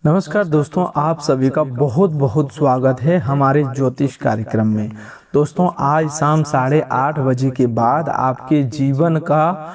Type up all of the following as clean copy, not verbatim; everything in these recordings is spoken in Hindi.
नमस्कार दोस्तों, आप सभी का बहुत बहुत स्वागत है हमारे ज्योतिष कार्यक्रम में। दोस्तों, आज शाम 8:30 बजे के बाद आपके जीवन का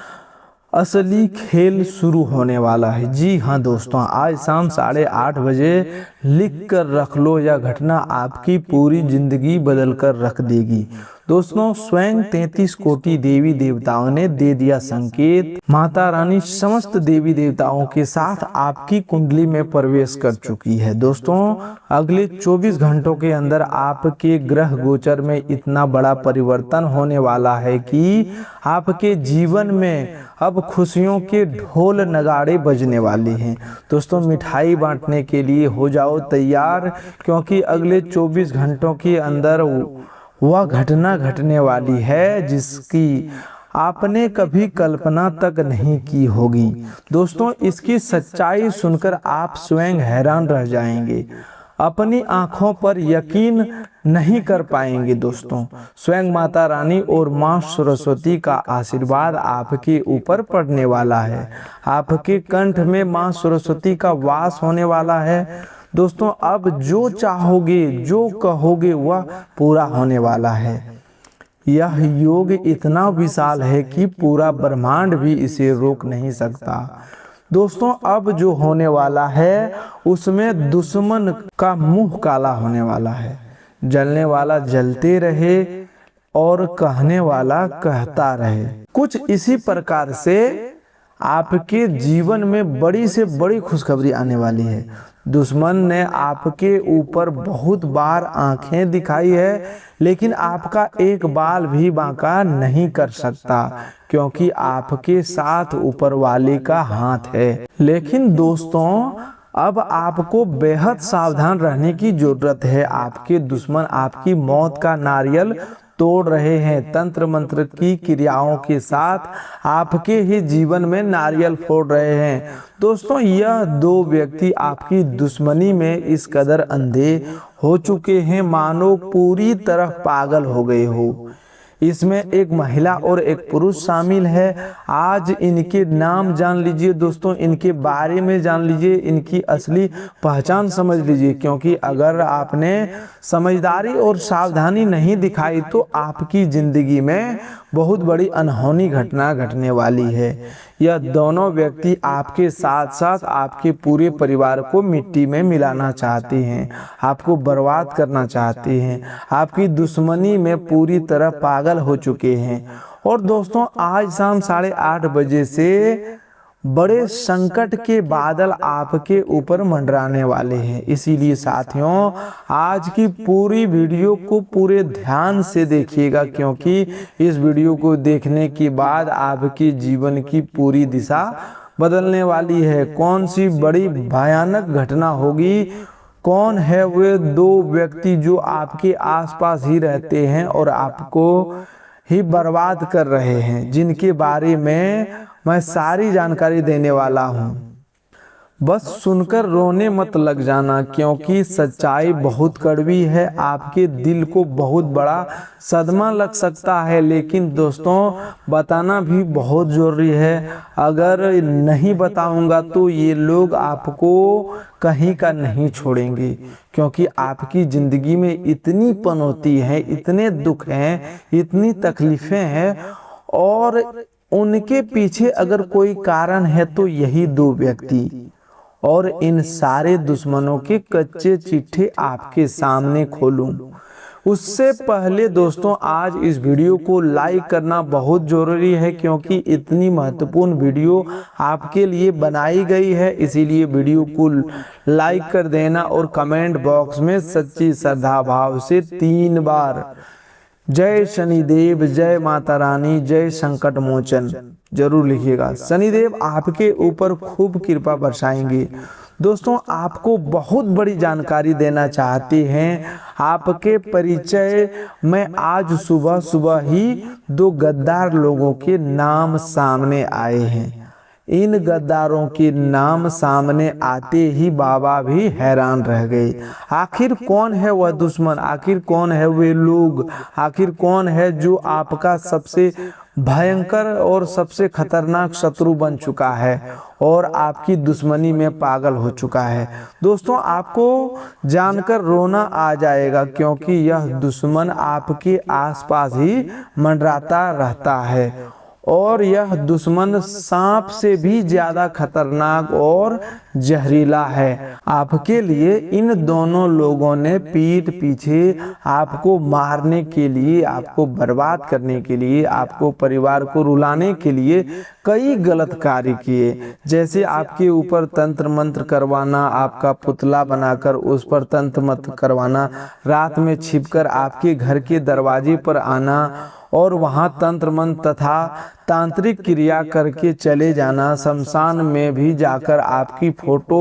असली खेल शुरू होने वाला है। जी हाँ दोस्तों, आज शाम 8:30 बजे लिख कर रख लो, यह घटना आपकी पूरी जिंदगी बदल कर रख देगी। दोस्तों, स्वयं 33 कोटि देवी देवताओं ने दे दिया संकेत। माता रानी समस्त देवी देवताओं के साथ आपकी कुंडली में प्रवेश कर चुकी है। दोस्तों, अगले 24 घंटों के अंदर आपके ग्रह गोचर में इतना बड़ा परिवर्तन होने वाला है कि आपके जीवन में अब खुशियों के ढोल नगाड़े बजने वाले हैं। दोस्तों, मिठाई बांटने के लिए हो जाओ तैयार, क्योंकि अगले 24 घंटों के अंदर वह घटना घटने वाली है जिसकी आपने कभी कल्पना तक नहीं की होगी। दोस्तों, इसकी सच्चाई सुनकर आप स्वयं हैरान रह जाएंगे, अपनी आंखों पर यकीन नहीं कर पाएंगे। दोस्तों, स्वयं माता रानी और मां सरस्वती का आशीर्वाद आपके ऊपर पड़ने वाला है। आपके कंठ में मां सरस्वती का वास होने वाला है। दोस्तों, अब जो चाहोगे, जो कहोगे, वह पूरा होने वाला है। यह योग इतना विशाल है कि पूरा ब्रह्मांड भी इसे रोक नहीं सकता। दोस्तों, अब जो होने वाला है उसमें दुश्मन का मुंह काला होने वाला है। जलने वाला जलते रहे और कहने वाला कहता रहे। कुछ इसी प्रकार से आपके जीवन में बड़ी से बड़ी खुशखबरी आने वाली है। दुश्मन ने आपके ऊपर बहुत बार आंखें दिखाई है, लेकिन आपका एक बाल भी बांका नहीं कर सकता, क्योंकि आपके साथ ऊपर वाले का हाथ है। लेकिन दोस्तों, अब आपको बेहद सावधान रहने की जरूरत है। आपके दुश्मन आपकी मौत का नारियल तोड़ रहे हैं। तंत्र मंत्र की क्रियाओं के साथ आपके ही जीवन में नारियल फोड़ रहे हैं। दोस्तों, यह दो व्यक्ति आपकी दुश्मनी में इस कदर अंधे हो चुके हैं मानो पूरी तरह पागल हो गए हो। इसमें एक महिला और एक पुरुष शामिल है। आज इनके नाम जान लीजिए दोस्तों, इनके बारे में जान लीजिए, इनकी असली पहचान समझ लीजिए, क्योंकि अगर आपने समझदारी और सावधानी नहीं दिखाई तो आपकी जिंदगी में बहुत बड़ी अनहोनी घटना घटने वाली है। यह दोनों व्यक्ति आपके साथ साथ आपके पूरे परिवार को मिट्टी में मिलाना चाहते हैं, आपको बर्बाद करना चाहते हैं, आपकी दुश्मनी में पूरी तरह पागल हो चुके हैं। और दोस्तों, आज शाम 8:30 से बड़े संकट के बादल आपके ऊपर मंडराने वाले हैं। इसीलिए साथियों, आज की पूरी वीडियो को पूरे ध्यान से देखिएगा, क्योंकि इस वीडियो को देखने के बाद आपके जीवन की पूरी दिशा बदलने वाली है। कौन सी बड़ी भयानक घटना होगी, कौन है वे दो व्यक्ति जो आपके आसपास ही रहते हैं और आपको ही बर्बाद कर रहे हैं, जिनके बारे में मैं सारी जानकारी देने वाला हूँ। बस सुनकर रोने मत लग जाना, क्योंकि सच्चाई बहुत कड़वी है। आपके दिल को बहुत बड़ा सदमा लग सकता है, लेकिन दोस्तों बताना भी बहुत जरूरी है। अगर नहीं बताऊंगा तो ये लोग आपको कहीं का नहीं छोड़ेंगे, क्योंकि आपकी जिंदगी में इतनी पनौती है, इतने दुख हैं, इतनी तकलीफें हैं, और उनके पीछे अगर कोई कारण है तो यही दो व्यक्ति। और इन सारे दुश्मनों के कच्चे चिट्ठे आपके सामने खोलूं उससे पहले दोस्तों, आज इस वीडियो को लाइक करना बहुत जरूरी है, क्योंकि इतनी महत्वपूर्ण वीडियो आपके लिए बनाई गई है। इसीलिए वीडियो को लाइक कर देना और कमेंट बॉक्स में सच्ची श्रद्धा भाव से 3 बार जय शनिदेव, जय माता रानी, जय संकट मोचन जरूर लिखिएगा। शनिदेव आपके ऊपर खूब कृपा बरसाएंगे। दोस्तों, आपको बहुत बड़ी जानकारी देना चाहते हैं। आपके परिचय में आज सुबह सुबह ही 2 गद्दार लोगों के नाम सामने आए हैं। इन गद्दारों के नाम सामने आते ही बाबा भी हैरान रह गए। आखिर कौन है वह दुश्मन, आखिर कौन है वे लोग, आखिर कौन है जो आपका सबसे भयंकर और सबसे खतरनाक शत्रु बन चुका है और आपकी दुश्मनी में पागल हो चुका है। दोस्तों, आपको जानकर रोना आ जाएगा, क्योंकि यह दुश्मन आपके आसपास ही मंडराता रहता है और यह दुश्मन सांप से भी ज्यादा खतरनाक और जहरीला है। आपके लिए इन दोनों लोगों ने पीठ पीछे आपको मारने के लिए, आपको बर्बाद करने के लिए, आपको परिवार को रुलाने के लिए कई गलत कार्य किए, जैसे आपके ऊपर तंत्र मंत्र करवाना, आपका पुतला बनाकर उस पर तंत्र मंत्र करवाना, रात में छिपकर आपके घर के दरवाजे पर आना और वहां तंत्र मंत्र तथा तांत्रिक क्रिया करके चले जाना, शमशान में भी जाकर आपकी फोटो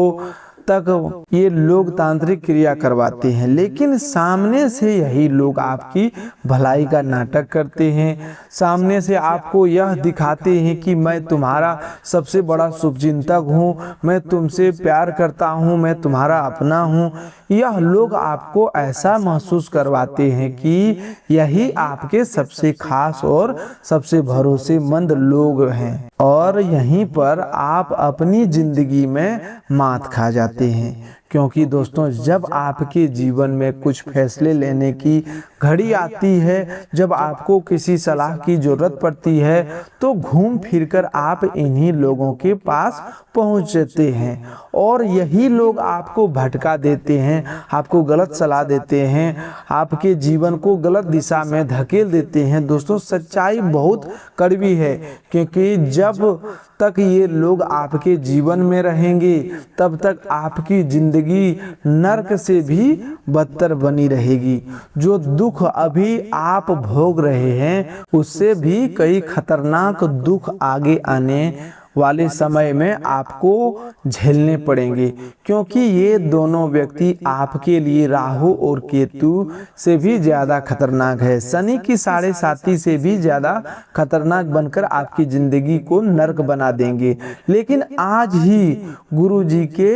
तक ये लोग तांत्रिक क्रिया करवाते हैं, लेकिन सामने से यही लोग आपकी भलाई का नाटक करते हैं। सामने से आपको यह दिखाते हैं कि मैं तुम्हारा सबसे बड़ा शुभचिंतक हूँ, मैं तुमसे प्यार करता हूँ, मैं तुम्हारा अपना हूँ। यह लोग आपको ऐसा महसूस करवाते हैं कि यही आपके सबसे खास और सबसे भरोसेमंद लोग हैं, और यहीं पर आप अपनी जिंदगी में मात खा जाते हैं। क्योंकि दोस्तों, जब आपके जीवन में कुछ फैसले लेने की घड़ी आती है, जब आपको किसी सलाह की जरूरत पड़ती है, तो घूम फिरकर आप इन्हीं लोगों के पास पहुंच जाते हैं और यही लोग आपको भटका देते हैं, आपको गलत सलाह देते हैं, आपके जीवन को गलत दिशा में धकेल देते हैं। दोस्तों, सच्चाई बहुत कड़वी है, क्योंकि जब तक ये लोग आपके जीवन में रहेंगे तब तक आपकी जिंदगी नर्क से भी बदतर बनी रहेगी। जो दुख अभी आप भोग रहे हैं उससे भी कई खतरनाक दुख आगे आने वाले समय में आपको झेलने पड़ेंगे, क्योंकि ये दोनों व्यक्ति आपके लिए राहु और केतु से भी ज्यादा खतरनाक है, शनि की 7.5 से भी ज्यादा खतरनाक बनकर आपकी जिंदगी को नर्क बना देंगे। लेकिन आज ही गुरु जी के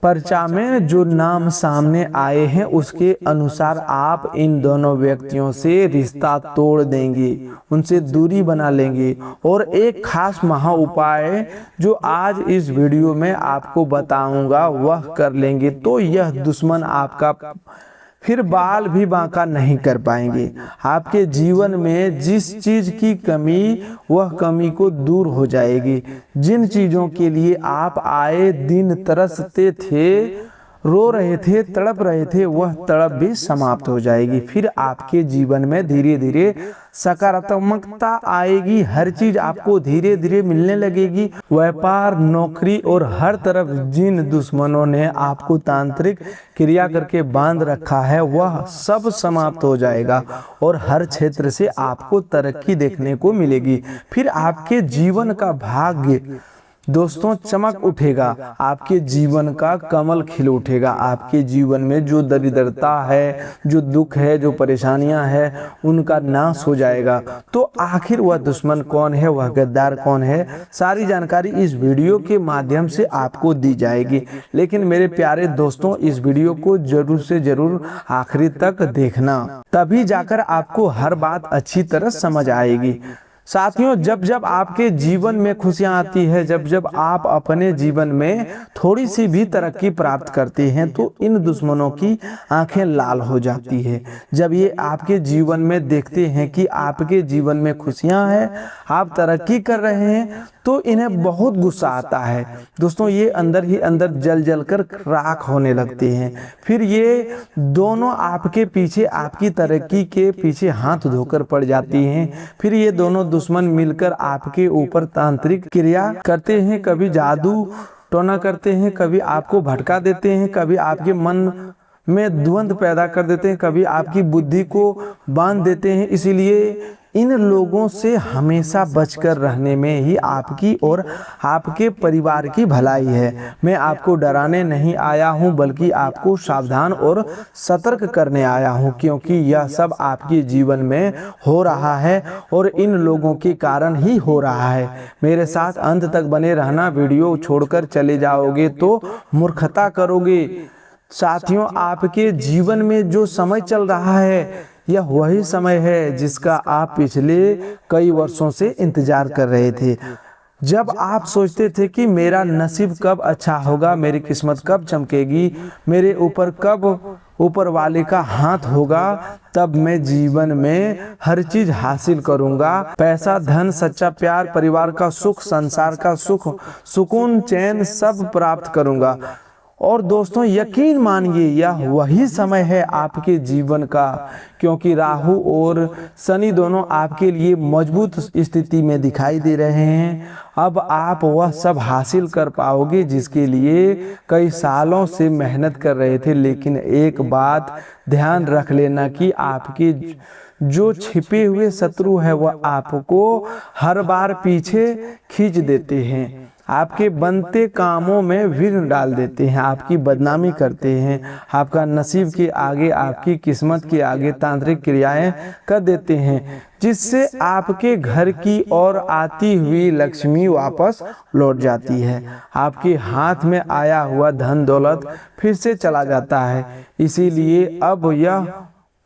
पर्चा में जो नाम सामने आए हैं उसके अनुसार आप इन दोनों व्यक्तियों से रिश्ता तोड़ देंगे, उनसे दूरी बना लेंगे और एक खास महा उपाय जो आज इस वीडियो में आपको बताऊंगा वह कर लेंगे, तो यह दुश्मन आपका फिर बाल भी बांका नहीं कर पाएंगे। आपके जीवन में जिस चीज की कमी, वह कमी को दूर हो जाएगी। जिन चीजों के लिए आप आए दिन तरसते थे, रो रहे थे, तड़प रहे थे, वह तड़प भी समाप्त हो जाएगी। फिर आपके जीवन में धीरे धीरे सकारात्मकता आएगी, हर चीज आपको धीरे धीरे मिलने लगेगी। व्यापार, नौकरी और हर तरफ जिन दुश्मनों ने आपको तांत्रिक क्रिया करके बांध रखा है वह सब समाप्त हो जाएगा और हर क्षेत्र से आपको तरक्की देखने को मिलेगी। फिर आपके जीवन का भाग्य दोस्तों चमक उठेगा, आपके जीवन का कमल खिल उठेगा। आपके जीवन में जो दरिद्रता है, जो दुख है, जो परेशानियां हैं, उनका नाश हो जाएगा। तो आखिर वह दुश्मन कौन है, वह गद्दार कौन है, सारी जानकारी इस वीडियो के माध्यम से आपको दी जाएगी। लेकिन मेरे प्यारे दोस्तों, इस वीडियो को जरूर से जरूर आखिरी तक देखना, तभी जाकर आपको हर बात अच्छी तरह समझ आएगी। साथियों, जब जब आपके जीवन में खुशियां आती है, जब जब आप अपने जीवन में थोड़ी सी भी तरक्की प्राप्त करते हैं, तो इन दुश्मनों की आंखें लाल हो जाती है। जब ये आपके जीवन में देखते हैं कि आपके जीवन में खुशियां हैं, आप तरक्की कर रहे हैं, तो इन्हें बहुत गुस्सा आता है। दोस्तों, ये अंदर ही अंदर जल जल कर राख होने लगते हैं। फिर ये दोनों आपके पीछे, आपकी तरक्की के पीछे हाथ धोकर पड़ जाती हैं। फिर ये दोनों दुश्मन मिलकर आपके ऊपर तांत्रिक क्रिया करते हैं, कभी जादू टोना करते हैं, कभी आपको भटका देते हैं, कभी आपके मन में द्वंद्व पैदा कर देते हैं, कभी आपकी बुद्धि को बांध देते हैं। इसीलिए इन लोगों से हमेशा बचकर रहने में ही आपकी और आपके परिवार की भलाई है। मैं आपको डराने नहीं आया हूं, बल्कि आपको सावधान और सतर्क करने आया हूं, क्योंकि यह सब आपके जीवन में हो रहा है और इन लोगों के कारण ही हो रहा है। मेरे साथ अंत तक बने रहना, वीडियो छोड़कर चले जाओगे तो मूर्खता करोगे। साथियों, आपके जीवन में जो समय चल रहा है, यह वही समय है जिसका आप पिछले कई वर्षों से इंतजार कर रहे थे। जब आप सोचते थे कि मेरा नसीब कब अच्छा होगा, मेरी किस्मत कब चमकेगी, मेरे ऊपर कब ऊपर वाले का हाथ होगा, तब मैं जीवन में हर चीज हासिल करूंगा। पैसा, धन, सच्चा प्यार, परिवार का सुख, संसार का सुख, सुकून, चैन सब प्राप्त करूंगा। और दोस्तों यकीन मानिए यह वही समय है आपके जीवन का, क्योंकि राहु और शनि दोनों आपके लिए मजबूत स्थिति में दिखाई दे रहे हैं। अब आप वह सब हासिल कर पाओगे जिसके लिए कई सालों से मेहनत कर रहे थे। लेकिन एक बात ध्यान रख लेना कि आपके जो छिपे हुए शत्रु है वह आपको हर बार पीछे खींच देते हैं, आपके बनते कामों में विघ्न डाल देते हैं, आपकी बदनामी करते हैं, आपका नसीब के आगे, आपकी किस्मत के आगे तांत्रिक क्रियाएं कर देते हैं, जिससे आपके घर की ओर आती हुई लक्ष्मी वापस लौट जाती है। आपके हाथ में आया हुआ धन दौलत फिर से चला जाता है। इसीलिए अब यह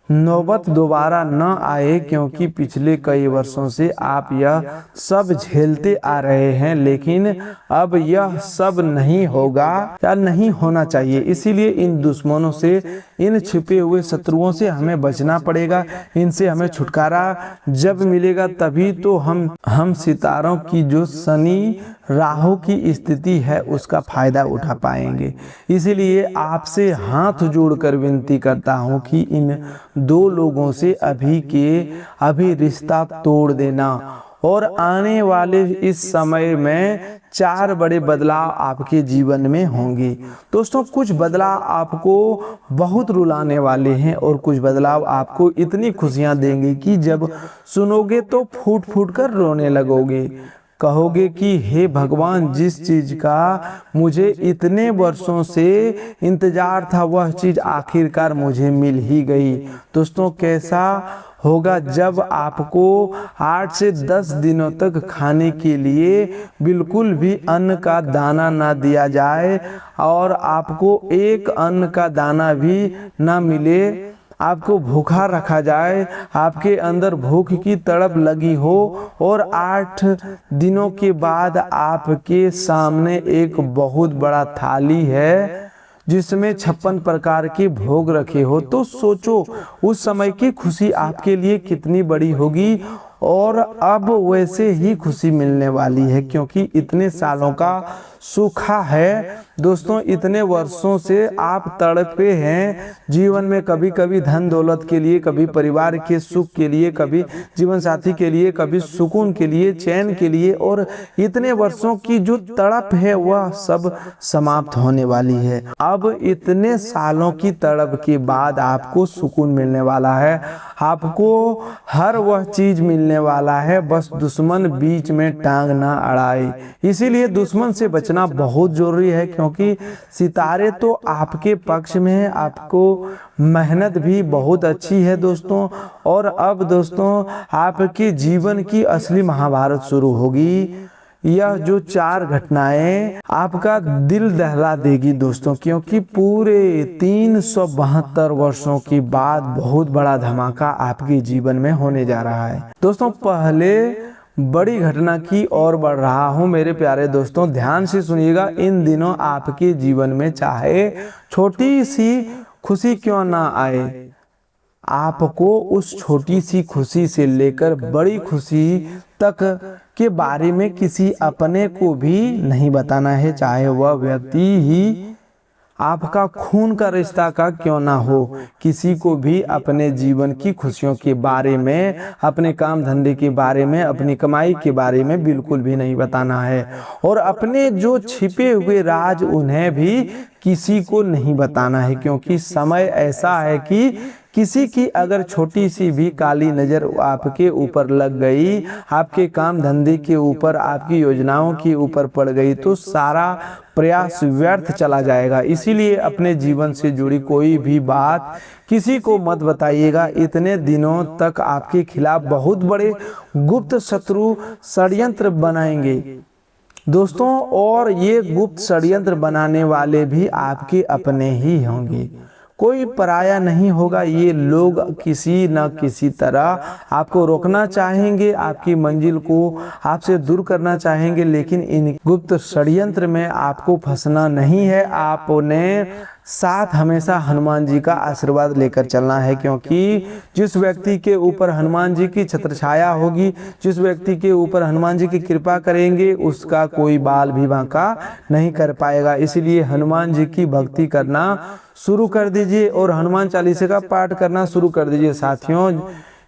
नौबत दोबारा न आए, क्योंकि पिछले कई वर्षों से आप यह सब झेलते आ रहे हैं, लेकिन अब यह सब नहीं होगा या नहीं होना चाहिए। इसीलिए इन दुश्मनों से, इन छिपे हुए शत्रुओं से हमें बचना पड़ेगा। इनसे हमें छुटकारा जब मिलेगा तभी तो हम सितारों की जो शनि राहु की स्थिति है उसका फायदा उठा पाएंगे। इसीलिए आपसे हाथ जोड़कर विनती करता हूं कि इन दो लोगों से अभी के अभी रिश्ता तोड़ देना, और आने वाले इस समय में 4 बड़े बदलाव आपके जीवन में होंगे। दोस्तों कुछ बदलाव आपको बहुत रुलाने वाले हैं और कुछ बदलाव आपको इतनी खुशियां देंगे कि जब सुनोगे तो फूट फूट कर रोने लगोगे। कहोगे कि हे भगवान, जिस चीज का मुझे इतने वर्षों से इंतजार था वह चीज आखिरकार मुझे मिल ही गई। दोस्तों कैसा होगा जब आपको 8 से 10 दिनों तक खाने के लिए बिल्कुल भी अन्न का दाना ना दिया जाए और आपको एक अन्न का दाना भी ना मिले, आपको भूखा रखा जाए, आपके अंदर भूख की तड़प लगी हो और 8 दिनों के बाद आपके सामने एक बहुत बड़ा थाली है जिसमें 56 प्रकार के भोग रखे हो, तो सोचो उस समय की खुशी आपके लिए कितनी बड़ी होगी। और अब वैसे ही खुशी मिलने वाली है, क्योंकि इतने सालों का सूखा है दोस्तों, इतने वर्षों से आप तड़पे हैं जीवन में, कभी कभी धन दौलत के लिए, कभी परिवार के सुख के लिए, कभी जीवन साथी के लिए, कभी सुकून के लिए, चैन के लिए, और इतने वर्षों की जो तड़प है वह सब समाप्त होने वाली है। अब इतने सालों की तड़प के बाद आपको सुकून मिलने वाला है, आपको हर वह चीज मिलने वाला है, बस दुश्मन बीच में टांग ना अड़ाए। इसीलिए दुश्मन से बचना बहुत जरूरी है, क्योंकि सितारे तो आपके पक्ष में है, आपको मेहनत भी बहुत अच्छी है दोस्तों। और अब दोस्तों आपके जीवन की असली महाभारत शुरू होगी। यह जो 4 घटनाएं आपका दिल दहला देगी दोस्तों, क्योंकि पूरे 372 वर्षों के बाद बहुत बड़ा धमाका आपके जीवन में होने जा रहा है। दोस्तों पहले बड़ी घटना की ओर बढ़ रहा हूं मेरे प्यारे दोस्तों, ध्यान से सुनिएगा। इन दिनों आपके जीवन में चाहे छोटी सी खुशी क्यों ना आए, आपको उस छोटी सी खुशी से लेकर बड़ी खुशी तक के बारे में किसी अपने को भी नहीं बताना है, चाहे वह व्यक्ति ही आपका खून का रिश्ता का क्यों ना हो। किसी को भी अपने जीवन की खुशियों के बारे में, अपने काम धंधे के बारे में, अपनी कमाई के बारे में बिल्कुल भी नहीं बताना है, और अपने जो छिपे हुए राज उन्हें भी किसी को नहीं बताना है, क्योंकि समय ऐसा है कि किसी की अगर छोटी सी भी काली नज़र आपके ऊपर लग गई, आपके काम धंधे के ऊपर, आपकी योजनाओं के ऊपर पड़ गई, तो सारा प्रयास व्यर्थ चला जाएगा। इसीलिए अपने जीवन से जुड़ी कोई भी बात किसी को मत बताइएगा। इतने दिनों तक आपके खिलाफ बहुत बड़े गुप्त शत्रु षड्यंत्र बनाएंगे दोस्तों, और ये गुप्त षड्यंत्र बनाने वाले भी आपके अपने ही होंगे। कोई पराया नहीं होगा। ये लोग किसी न किसी तरह आपको रोकना चाहेंगे, आपकी मंजिल को आपसे दूर करना चाहेंगे, लेकिन इन गुप्त षड्यंत्र में आपको फंसना नहीं है। आपने साथ हमेशा हनुमान जी का आशीर्वाद लेकर चलना है, क्योंकि जिस व्यक्ति के ऊपर हनुमान जी की छत्र छाया होगी, जिस व्यक्ति के ऊपर हनुमान जी की कृपा करेंगे, उसका कोई बाल भी बांका नहीं कर पाएगा। इसलिए हनुमान जी की भक्ति करना शुरू कर दीजिए और हनुमान चालीसा का पाठ करना शुरू कर दीजिए। साथियों,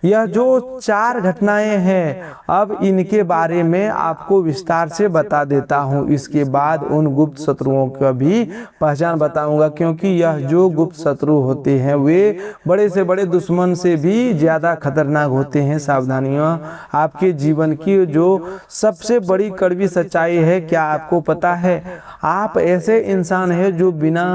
यह जो 4 घटनाएं हैं, अब इनके बारे में आपको विस्तार से बता देता हूं। इसके बाद उन गुप्त शत्रुओं का भी पहचान बताऊंगा, क्योंकि यह जो गुप्त शत्रु होते हैं वे बड़े से बड़े दुश्मन से भी ज्यादा खतरनाक होते हैं। सावधानियां आपके जीवन की जो सबसे बड़ी कड़वी सच्चाई है, क्या आपको पता है? आप ऐसे इंसान हैं जो बिना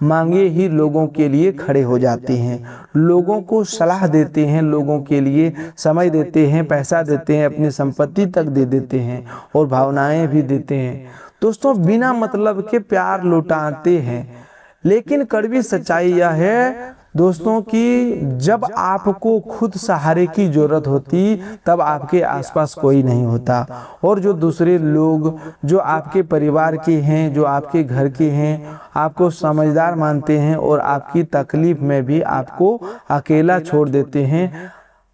मांगे ही लोगों के लिए खड़े हो जाते हैं, लोगों को सलाह देते हैं, लोगों के लिए समय देते हैं, पैसा देते हैं, अपनी संपत्ति तक दे देते हैं और भावनाएं भी देते हैं। दोस्तों, बिना मतलब के प्यार लुटाते हैं। लेकिन कड़वी सच्चाई यह है दोस्तों कि जब आपको खुद सहारे की जरूरत होती, तब आपके आसपास कोई नहीं होता, और जो दूसरे लोग जो आपके परिवार के हैं, जो आपके घर के हैं, आपको समझदार मानते हैं और आपकी तकलीफ में भी आपको अकेला छोड़ देते हैं।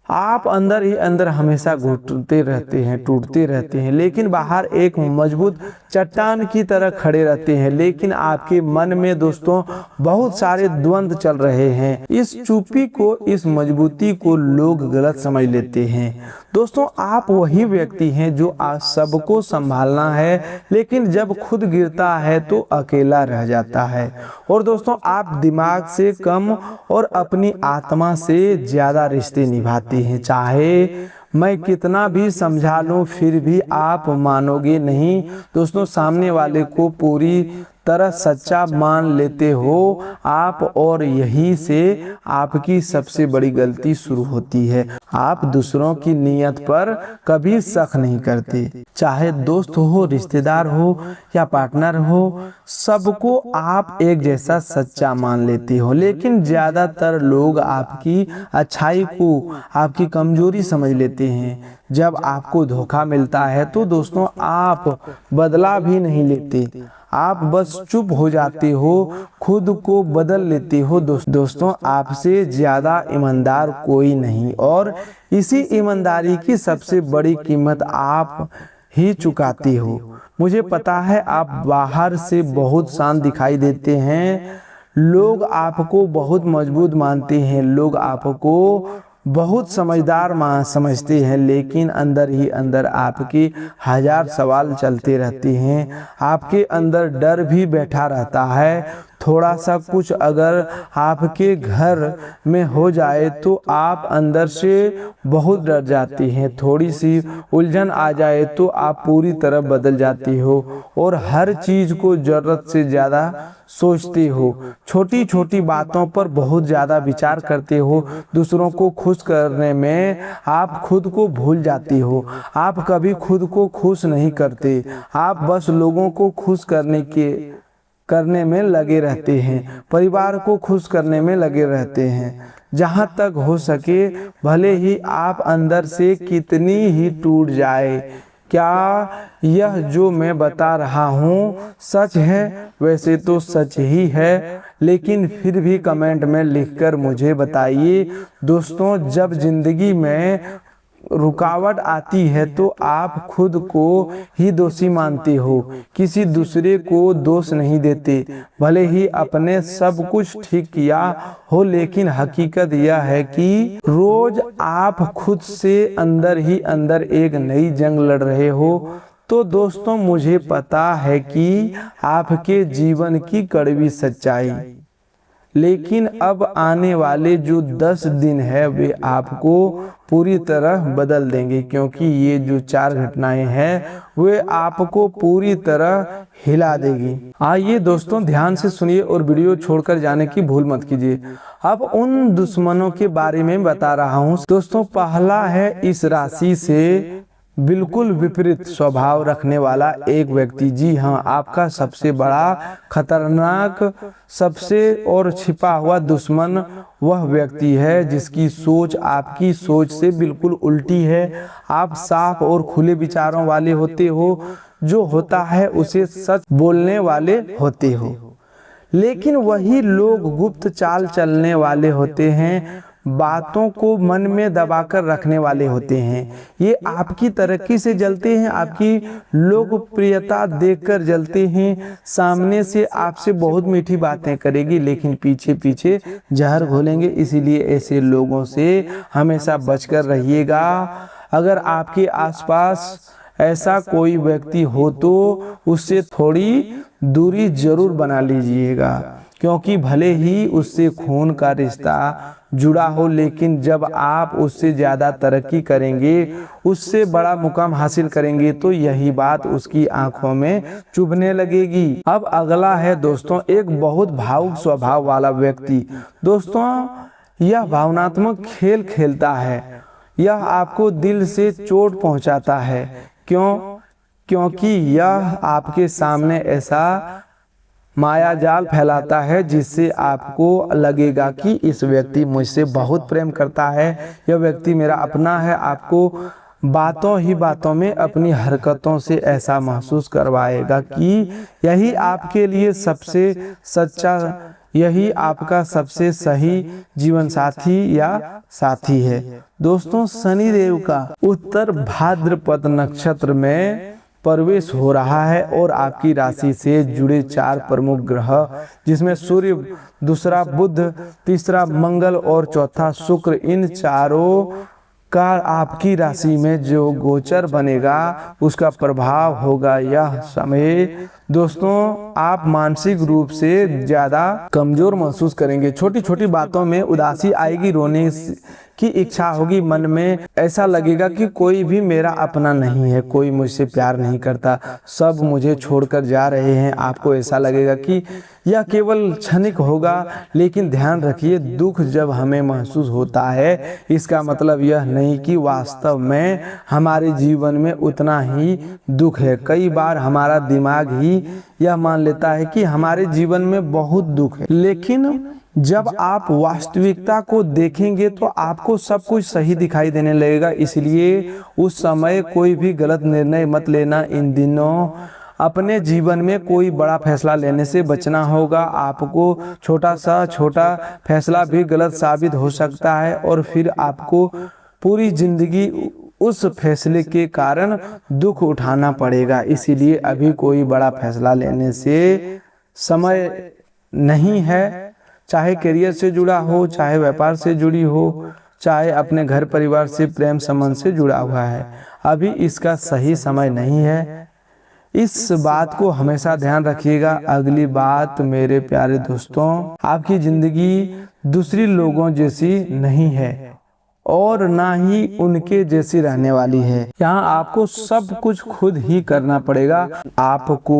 आप अंदर ही अंदर हमेशा घुटते रहते हैं, टूटते रहते हैं, लेकिन बाहर एक मजबूत चट्टान की तरह खड़े रहते हैं। लेकिन आपके मन में दोस्तों बहुत सारे द्वंद्व चल रहे हैं। इस चुप्पी को, इस मजबूती को लोग गलत समझ लेते हैं। दोस्तों, आप वही व्यक्ति हैं जो आज सबको संभालना है, लेकिन जब खुद गिरता है तो अकेला रह जाता है। और दोस्तों, आप दिमाग से कम और अपनी आत्मा से ज्यादा रिश्ते निभाते हैं। चाहे मैं कितना भी समझा लूं, फिर भी आप मानोगे नहीं। दोस्तों, सामने वाले को पूरी तरह सच्चा मान लेते हो आप, और यही से आपकी सबसे बड़ी गलती शुरू होती है। आप दूसरों की नीयत पर कभी शक नहीं करते, चाहे दोस्त हो, रिश्तेदार हो या पार्टनर हो, सबको आप एक जैसा सच्चा मान लेते हो। लेकिन ज्यादातर लोग आपकी अच्छाई को आपकी कमजोरी समझ लेते हैं। जब आपको धोखा मिलता है तो दोस्तों आप बदला भी नहीं लेते, आप बस चुप हो जाते हो, खुद को बदल लेते हो। दोस्तों, आपसे ज्यादा ईमानदार कोई नहीं, और इसी ईमानदारी की सबसे बड़ी कीमत आप ही चुकाते हो। मुझे पता है आप बाहर से बहुत शांत दिखाई देते हैं, लोग आपको बहुत मजबूत मानते हैं, लोग आपको बहुत समझदार समझते हैं, लेकिन अंदर ही अंदर आपके 1000 सवाल चलते रहते हैं। आपके अंदर डर भी बैठा रहता है। थोड़ा सा कुछ अगर आपके घर में हो जाए तो आप अंदर से बहुत डर जाते हैं। थोड़ी सी उलझन आ जाए तो आप पूरी तरह बदल जाते हो और हर चीज को जरूरत से ज्यादा सोचते हो। छोटी छोटी बातों पर बहुत ज्यादा विचार करते हो। दूसरों को खुश करने में आप खुद को भूल जाते हो। आप कभी खुद को खुश नहीं करते, आप बस लोगों को खुश करने में लगे रहते हैं, परिवार को खुश करने में लगे रहते हैं। जहां तक हो सके भले ही आप अंदर से कितनी ही टूट जाए। क्या यह जो मैं बता रहा हूँ सच है? वैसे तो सच ही है, लेकिन फिर भी कमेंट में लिखकर मुझे बताइए। दोस्तों, जब जिंदगी में रुकावट आती है तो आप खुद को ही दोषी मानते हो, किसी दूसरे को दोष नहीं देते। भले ही अपने सब कुछ ठीक किया हो, लेकिन हकीकत यह है कि रोज आप खुद से अंदर ही अंदर एक नई जंग लड़ रहे हो। तो दोस्तों, मुझे पता है कि आपके जीवन की कड़वी सच्चाई, लेकिन अब आने वाले जो 10 दिन है वे आपको पूरी तरह बदल देंगे, क्योंकि ये जो 4 घटनाएं हैं वे आपको पूरी तरह हिला देगी। आइए दोस्तों, ध्यान से सुनिए और वीडियो छोड़कर जाने की भूल मत कीजिए। अब उन दुश्मनों के बारे में बता रहा हूँ। दोस्तों, पहला है इस राशि से बिल्कुल विपरीत स्वभाव रखने वाला एक व्यक्ति, जी हाँ, आपका सबसे बड़ा खतरनाक, सबसे और छिपा हुआ दुश्मन वह व्यक्ति है जिसकी सोच आपकी सोच से बिल्कुल उल्टी है। आप साफ और खुले विचारों वाले होते हो, जो होता है उसे सच बोलने वाले होते हो, लेकिन वही लोग गुप्त चाल चलने वाले होते हैं, बातों को मन में दबाकर रखने वाले होते हैं। ये आपकी तरक्की से जलते हैं, आपकी लोकप्रियता देखकर जलते हैं। सामने से आपसे बहुत मीठी बातें करेगी, लेकिन पीछे पीछे जहर घोलेंगे। इसीलिए ऐसे लोगों से हमेशा बचकर रहिएगा। अगर आपके आसपास ऐसा कोई व्यक्ति हो तो उससे थोड़ी दूरी जरूर बना लीजिएगा, क्योंकि भले ही उससे खून का रिश्ता जुड़ा हो, लेकिन जब आप उससे ज़्यादा तरक्की करेंगे, उससे बड़ा मुकाम हासिल करेंगे, तो यही बात उसकी आंखों में चुभने लगेगी। अब अगला है दोस्तों, एक बहुत भावुक स्वभाव वाला व्यक्ति। दोस्तों, यह भावनात्मक खेल खेलता है, यह आपको दिल से चोट पहुंचाता है। क्योंकि यह आपके सामने ऐसा माया जाल फैलाता है जिससे आपको लगेगा कि इस व्यक्ति मुझसे बहुत प्रेम करता है, यह व्यक्ति मेरा अपना है। आपको बातों ही बातों में अपनी हरकतों से ऐसा महसूस करवाएगा कि यही आपके लिए सबसे सच्चा, यही आपका सबसे सही जीवन साथी या साथी है। दोस्तों, शनिदेव का उत्तर भाद्रपद नक्षत्र में प्रवेश हो रहा है और आपकी राशि से जुड़े 4 प्रमुख ग्रह, जिसमें सूर्य, दूसरा बुध, तीसरा मंगल और चौथा शुक्र, इन चारों का आपकी राशि में जो गोचर बनेगा उसका प्रभाव होगा यह समय। दोस्तों, आप मानसिक रूप से ज्यादा कमजोर महसूस करेंगे। छोटी छोटी बातों में उदासी आएगी, रोने की इच्छा होगी, मन में ऐसा लगेगा कि कोई भी मेरा अपना नहीं है, कोई मुझसे प्यार नहीं करता, सब मुझे छोड़कर जा रहे हैं। आपको ऐसा लगेगा कि यह केवल क्षणिक होगा, लेकिन ध्यान रखिए, दुख जब हमें महसूस होता है इसका मतलब यह नहीं कि वास्तव में हमारे जीवन में उतना ही दुख है। कई बार हमारा दिमाग ही यह मान लेता है कि हमारे जीवन में बहुत दुख है, लेकिन जब आप वास्तविकता को देखेंगे तो आपको सब कुछ सही दिखाई देने लगेगा। इसलिए उस समय कोई भी गलत निर्णय मत लेना। इन दिनों अपने जीवन में कोई बड़ा फैसला लेने से बचना होगा। आपको छोटा फैसला भी गलत साबित हो सकता है और फिर आपको पूरी जिंदगी उस फैसले के कारण दुख उठाना पड़ेगा। इसीलिए अभी कोई बड़ा फैसला लेने से समय नहीं है, चाहे करियर से जुड़ा हो, चाहे व्यापार से जुड़ी हो, चाहे अपने घर परिवार से प्रेम संबंध से जुड़ा हुआ है, अभी इसका सही समय नहीं है। इस बात को हमेशा ध्यान रखिएगा। अगली बात मेरे प्यारे दोस्तों, आपकी जिंदगी दूसरी लोगों जैसी नहीं है और ना ही उनके जैसी रहने वाली है। यहाँ आपको सब कुछ खुद ही करना पड़ेगा। आपको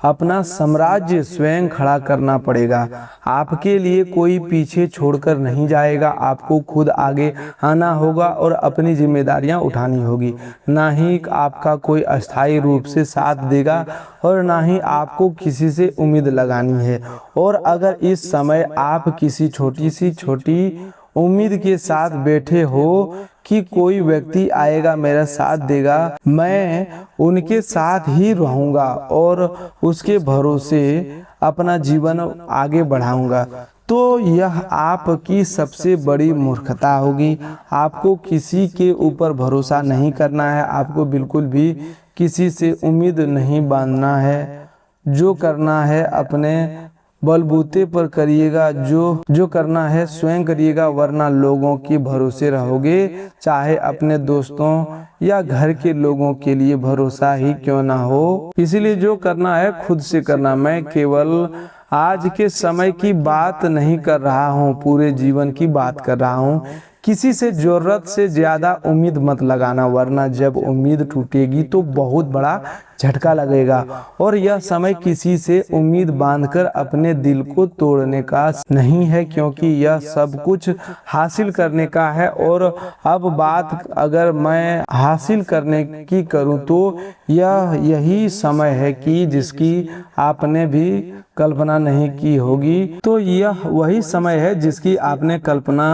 अपना साम्राज्य स्वयं खड़ा करना पड़ेगा। आपके लिए कोई पीछे छोड़कर नहीं जाएगा। आपको खुद आगे आना होगा और अपनी जिम्मेदारियां उठानी होगी। ना ही आपका कोई अस्थायी रूप से साथ देगा और ना ही आपको किसी से उम्मीद लगानी है। और अगर इस समय आप किसी छोटी उम्मीद के साथ बैठे हो कि कोई व्यक्ति आएगा मेरा साथ देगा, मैं उनके साथ ही रहूंगा और उसके भरोसे अपना जीवन आगे बढ़ाऊंगा, तो यह आपकी सबसे बड़ी मूर्खता होगी। आपको किसी के ऊपर भरोसा नहीं करना है। आपको बिल्कुल भी किसी से उम्मीद नहीं बांधना है। जो करना है अपने बलबूते पर करिएगा, जो करना है स्वयं करिएगा, वरना लोगों के भरोसे रहोगे, चाहे अपने दोस्तों या घर के लोगों के लिए भरोसा ही क्यों ना हो। इसीलिए जो करना है खुद से करना। मैं केवल आज के समय की बात नहीं कर रहा हूँ, पूरे जीवन की बात कर रहा हूँ किसी से जरूरत से ज़्यादा उम्मीद मत लगाना, वरना जब उम्मीद टूटेगी तो बहुत बड़ा झटका लगेगा। और यह समय किसी से उम्मीद बांधकर अपने दिल को तोड़ने का नहीं है, क्योंकि यह सब कुछ हासिल करने का है। और अब बात अगर मैं हासिल करने की करूं तो यही समय है कि जिसकी आपने भी कल्पना नहीं की होगी। तो यह वही समय है जिसकी आपने कल्पना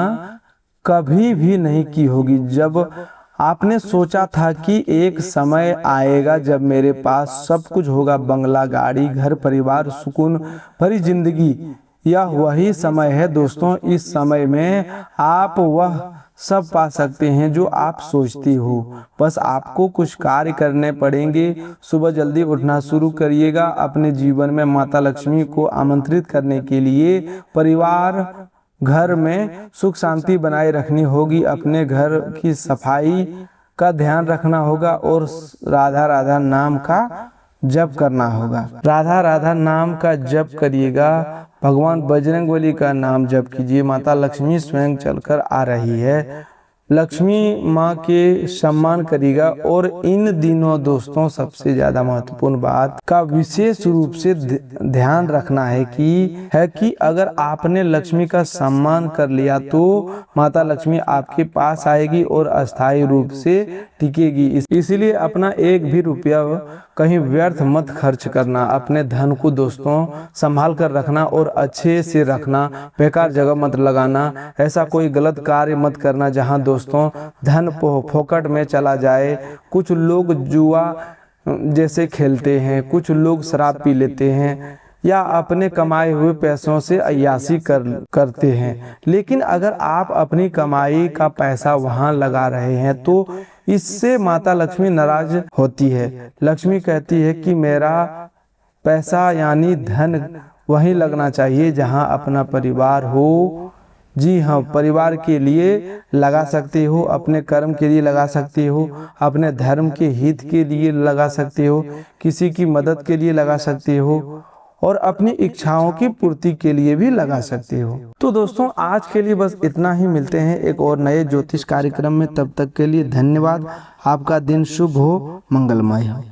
कभी भी नहीं की होगी। जब आपने सोचा था कि एक समय आएगा जब मेरे पास सब कुछ होगा, बंगला, गाड़ी, घर परिवार, सुकून भरी जिंदगी। यह वही समय है दोस्तों। इस समय में आप वह सब पा सकते हैं जो आप सोचती हो। बस आपको कुछ कार्य करने पड़ेंगे। सुबह जल्दी उठना शुरू करिएगा। अपने जीवन में माता लक्ष्मी को आमंत्रित करने के लिए परिवार, घर में सुख शांति बनाए रखनी होगी। अपने घर की सफाई का ध्यान रखना होगा और राधा राधा नाम का जप करना होगा। राधा राधा नाम का जप करिएगा। भगवान बजरंगबली का नाम जप कीजिए। माता लक्ष्मी स्वयं चलकर आ रही है। लक्ष्मी माँ के सम्मान करिएगा। और इन दिनों दोस्तों सबसे ज्यादा महत्वपूर्ण बात का विशेष रूप से ध्यान रखना है कि अगर आपने लक्ष्मी का सम्मान कर लिया तो माता लक्ष्मी आपके पास आएगी और अस्थायी रूप से टिकेगी। इसलिए अपना एक भी रुपया कहीं व्यर्थ मत खर्च करना। अपने धन को दोस्तों संभाल कर रखना और अच्छे से रखना। बेकार जगह मत लगाना। ऐसा कोई गलत कार्य मत करना जहां दोस्तों धन फोकट में चला जाए। कुछ लोग जुआ जैसे खेलते हैं, कुछ लोग शराब पी लेते हैं या अपने कमाए हुए पैसों से अय्याशी करते हैं। लेकिन अगर आप अपनी कमाई का पैसा वहां लगा रहे हैं तो इससे माता लक्ष्मी नाराज होती है। लक्ष्मी कहती है कि मेरा पैसा यानी धन वहीं लगना चाहिए जहां अपना परिवार हो। जी हाँ, परिवार के लिए लगा सकते हो, अपने कर्म के लिए लगा सकते हो, अपने धर्म के हित के लिए लगा सकते हो, किसी की मदद के लिए लगा सकते हो और अपनी इच्छाओं की पूर्ति के लिए भी लगा सकते हो। तो दोस्तों आज के लिए बस इतना ही। मिलते हैं एक और नए ज्योतिष कार्यक्रम में। तब तक के लिए धन्यवाद। आपका दिन शुभ हो, मंगलमय हो।